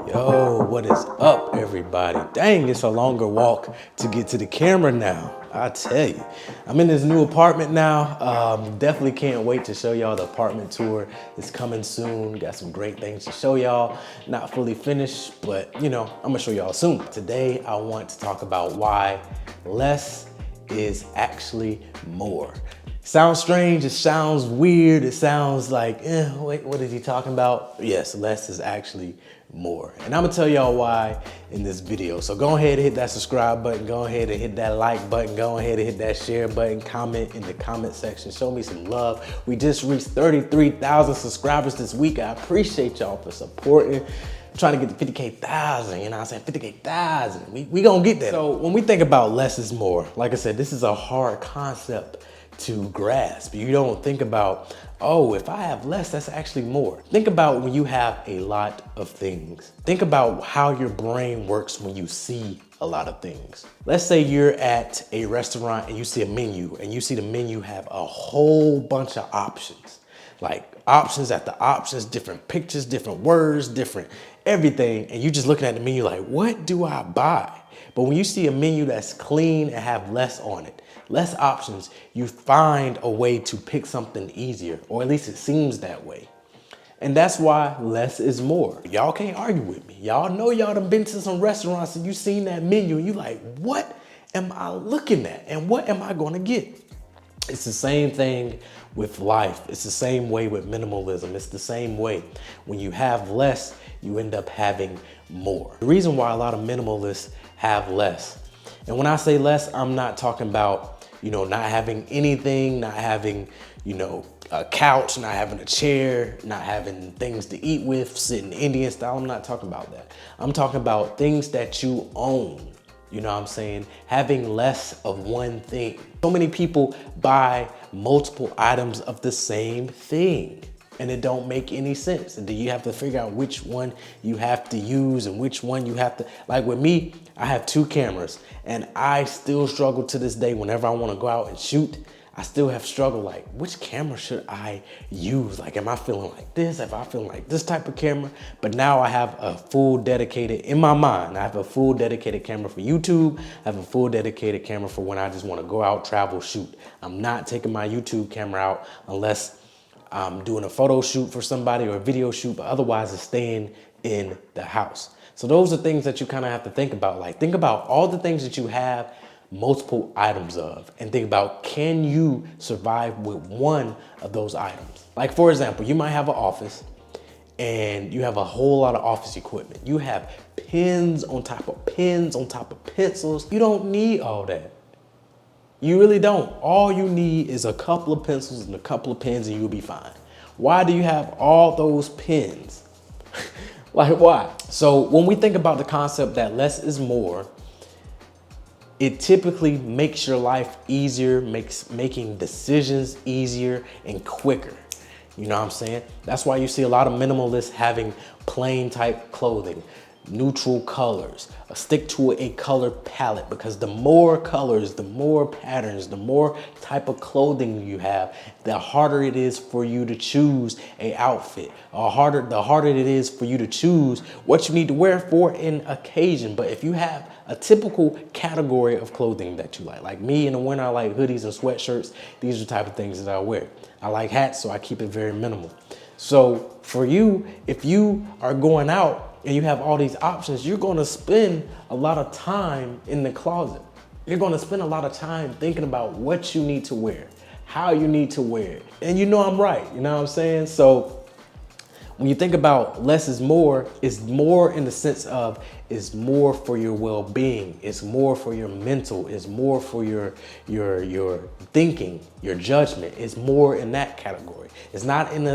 Yo, what is up, everybody? Dang, it's a longer walk to get to the camera now. I tell you, I'm in this new apartment now. Definitely can't wait to show y'all the apartment tour. It's coming soon. Got some great things to show y'all. Not fully finished, but I'm gonna show y'all soon. Today, I want to talk about why less is actually more. Sounds strange, it sounds weird, it sounds like, wait, what is he talking about? Yes, less is actually more. And I'm gonna tell y'all why in this video. So go ahead and hit that subscribe button, go ahead and hit that like button, go ahead and hit that share button, comment in the comment section, show me some love. We just reached 33,000 subscribers this week. I appreciate y'all for supporting. I'm trying to get to 50,000, you know what I'm saying? 50,000, we gonna get there. So when we think about less is more, like I said, this is a hard concept to grasp. You don't think about, oh, if I have less, that's actually more. Think about when you have a lot of things. Think about how your brain works when you see a lot of things. Let's say you're at a restaurant and you see a menu and you see the menu have a whole bunch of options. Like options after options, different pictures, different words, different everything. And you just looking at the menu like, what do I buy? But when you see a menu that's clean and have less on it, less options, you find a way to pick something easier, or at least it seems that way. And that's why less is more. Y'all can't argue with me. Y'all know y'all done been to some restaurants and you seen that menu and you like, what am I looking at? And what am I gonna get? It's the same thing with life. It's the same way with minimalism. It's the same way. When you have less, you end up having more. The reason why a lot of minimalists have less, and when I say less, I'm not talking about not having anything, not having, a couch, not having a chair, not having things to eat with, sitting Indian style. I'm not talking about that. I'm talking about things that you own. You know what I'm saying? Having less of one thing. So many people buy multiple items of the same thing and it don't make any sense. And then you have to figure out which one you have to use and which one you have to, like with me, I have 2 cameras and I still struggle to this day whenever I want to go out and shoot. I still have struggled like, which camera should I use? Like, am I feeling like this? Am I feeling like this type of camera? But now I have a full dedicated, in my mind, I have a full dedicated camera for YouTube. I have a full dedicated camera for when I just want to go out, travel, shoot. I'm not taking my YouTube camera out unless I'm doing a photo shoot for somebody or a video shoot, but otherwise it's staying in the house. So those are things that you kind of have to think about. Like, think about all the things that you have multiple items of, and think about, can you survive with one of those items? Like, for example, you might have an office and you have a whole lot of office equipment. You have pens on top of pens on top of pencils. You don't need all that. You really don't. All you need is a couple of pencils and a couple of pens and you'll be fine. Why do you have all those pens? Like, why? So when we think about the concept that less is more, it typically makes your life easier, makes making decisions easier and quicker. You know what I'm saying? That's why you see a lot of minimalists having plain type clothing, neutral colors, stick to a color palette, because the more colors, the more patterns, the more type of clothing you have, the harder it is for you to choose a outfit, the harder it is for you to choose what you need to wear for an occasion. But if you have a typical category of clothing that you like me in the winter, I like hoodies and sweatshirts. These are the type of things that I wear. I like hats, so I keep it very minimal. So for you, if you are going out and you have all these options, you're gonna spend a lot of time in the closet. You're gonna spend a lot of time thinking about what you need to wear, how you need to wear it. And I'm right, you know what I'm saying? So when you think about less is more, it's more in the sense of it's more for your well-being, it's more for your mental, it's more for your thinking, your judgment. It's more in that category. It's not in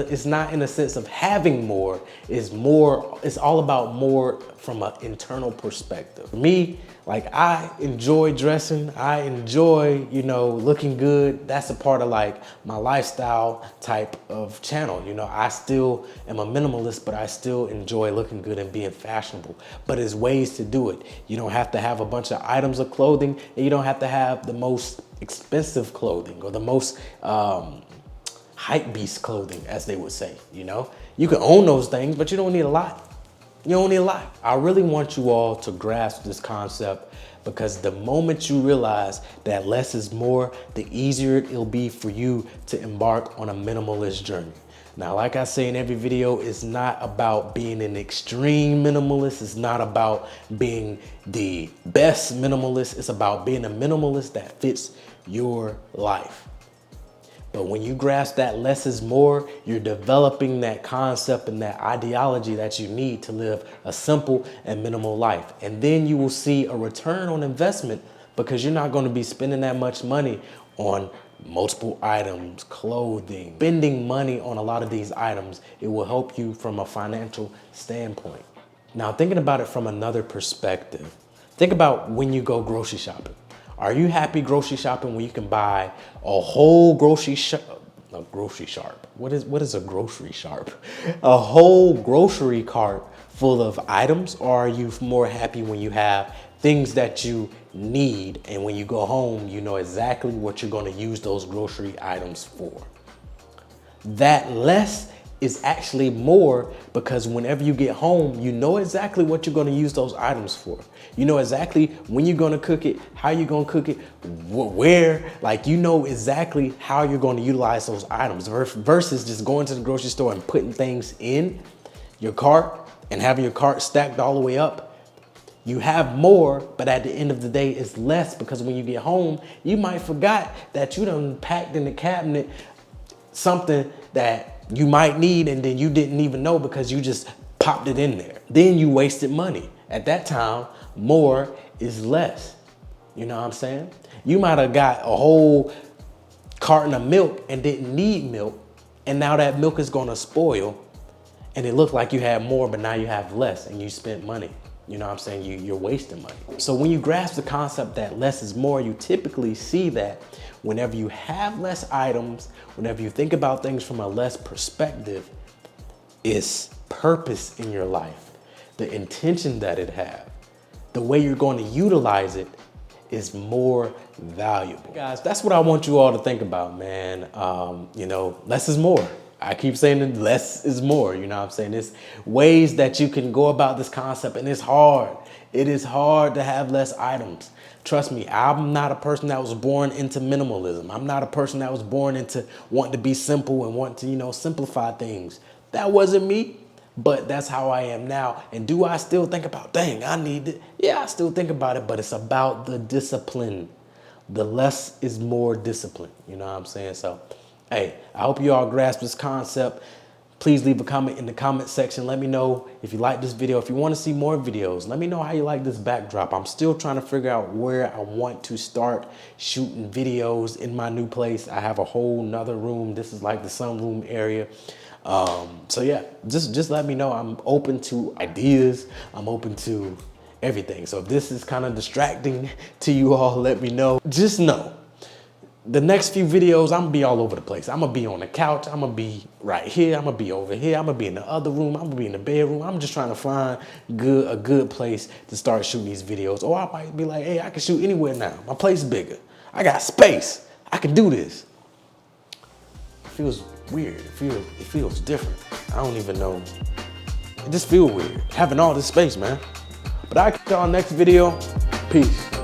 a sense of having more. It's all about more from an internal perspective. For me, like, I enjoy dressing. I enjoy, looking good. That's a part of like my lifestyle type of channel. I still am a minimalist, but I still enjoy looking good and being fashionable. But there's ways to do it. You don't have to have a bunch of items of clothing, and you don't have to have the most expensive clothing or the most hype beast clothing, as they would say. You can own those things, but you don't need a lot. You only a lot. I really want you all to grasp this concept, because the moment you realize that less is more, the easier it'll be for you to embark on a minimalist journey. Now, like I say in every video, it's not about being an extreme minimalist. It's not about being the best minimalist. It's about being a minimalist that fits your life. But when you grasp that less is more, you're developing that concept and that ideology that you need to live a simple and minimal life. And then you will see a return on investment, because you're not going to be spending that much money on multiple items, clothing. Spending money on a lot of these items, it will help you from a financial standpoint. Now, thinking about it from another perspective, think about when you go grocery shopping. Are you happy grocery shopping when you can buy a whole grocery sharp? What is a grocery sharp? A whole grocery cart full of items? Or are you more happy when you have things that you need, and when you go home, you know exactly what you're going to use those grocery items for? That less is actually more, because whenever you get home, you know exactly what you're going to use those items for. You know exactly when you're going to cook it, how you're going to cook it, where, like, you know exactly how you're going to utilize those items, versus just going to the grocery store and putting things in your cart and having your cart stacked all the way up. You have more, but at the end of the day, it's less, because when you get home, you might forgot that you done packed in the cabinet something that you might need, and then you didn't even know because you just popped it in there. Then you wasted money. At that time, more is less. You know what I'm saying? You might have got a whole carton of milk and didn't need milk, and now that milk is gonna spoil, and it looked like you had more, but now you have less, and you spent money. You know what I'm saying? You're wasting money. So when you grasp the concept that less is more, you typically see that whenever you have less items, whenever you think about things from a less perspective, it's purpose in your life, the intention that it has, the way you're going to utilize it is more valuable. Guys, that's what I want you all to think about, man. You know, less is more. I keep saying that less is more, you know what I'm saying? There's ways that you can go about this concept, and it's hard. It is hard to have less items. Trust me, I'm not a person that was born into minimalism. I'm not a person that was born into wanting to be simple and wanting to, you know, simplify things. That wasn't me, but that's how I am now. And do I still think about, dang, I need it? Yeah, I still think about it, but it's about the discipline. The less is more discipline, you know what I'm saying? So, hey, I hope you all grasp this concept. Please leave a comment in the comment section. Let me know if you like this video. If you want to see more videos, let me know how you like this backdrop. I'm still trying to figure out where I want to start shooting videos in my new place. I have a whole nother room. This is like the sunroom area. So yeah, just let me know. I'm open to ideas. I'm open to everything. So if this is kind of distracting to you all, let me know. Just know, the next few videos, I'm gonna be all over the place. I'm gonna be on the couch. I'm gonna be right here. I'm gonna be over here. I'm gonna be in the other room. I'm gonna be in the bedroom. I'm just trying to find a good place to start shooting these videos. Or I might be like, hey, I can shoot anywhere now. My place is bigger. I got space. I can do this. It feels weird. It feels different. I don't even know. It just feels weird having all this space, man. But I'll catch y'all next video. Peace.